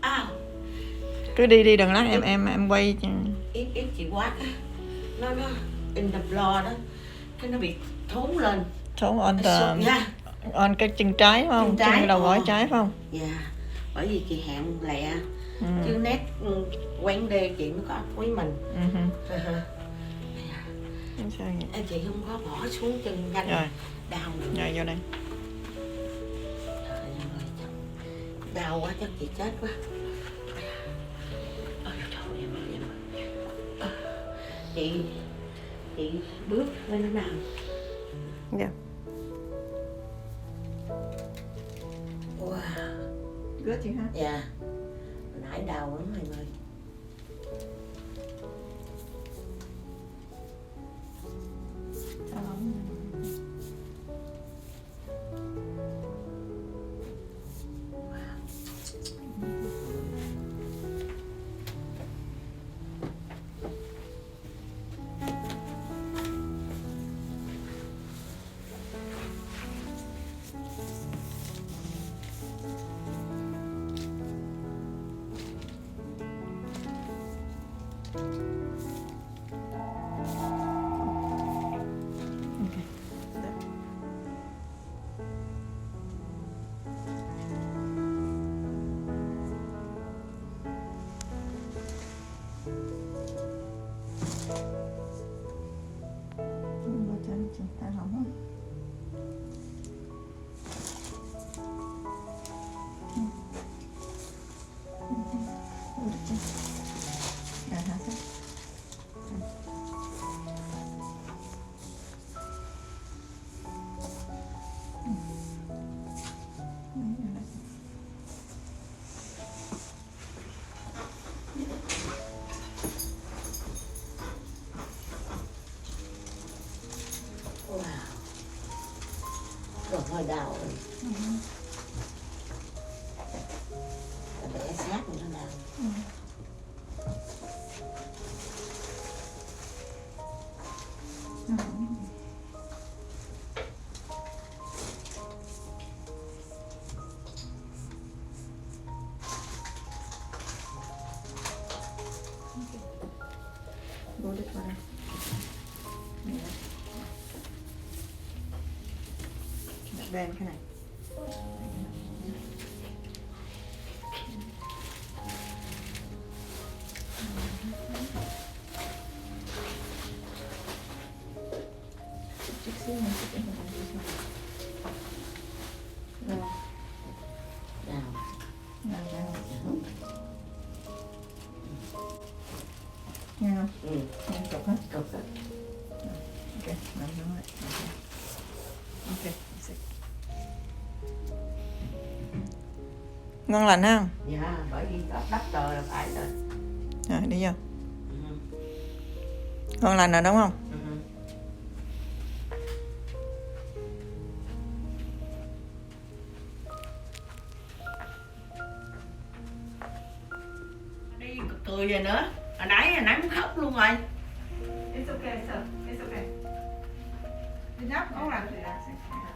À, Cứ đi đi đừng lát em quay. ít chị quát á, nó in the blood đó, cái nó bị thốn lên. Thốn on Yeah. on cái chân trái phải không? Chân trái, Chân đầu gối trái phải không? Dạ, bởi vì chị hẹn lẹ, Ừ. chứ nét quen đê chị mới có quý mình. Sao vậy? Em chị không có bỏ xuống chân nhanh, Rồi. đau nữa. Rồi vô đây. Trời ơi, đau quá chắc chị chết quá. Ôi, trời ơi, chị bước lên nó nào. Dạ. Wow. Good chị ha. Dạ. Nãy đau lắm em ơi. Rồi hơi đau rồi. Để sát nữa nó đau. Vô đít vào đây. Đen cái này. Chút xíu nữa chút nữa. Rồi. Đau. Nghe không? Ừ. Nghe cục hết. Cục hết. Ok, làm xong rồi. Ok. Ngon lành ha. Dạ, bởi vì có đắp đồ là phải rồi. Rồi đi vô. Ngon lành rồi đúng không? Đi cười rồi nữa. Hồi nãy muốn khóc luôn rồi. It's okay, sir. It's okay. Enough. All right.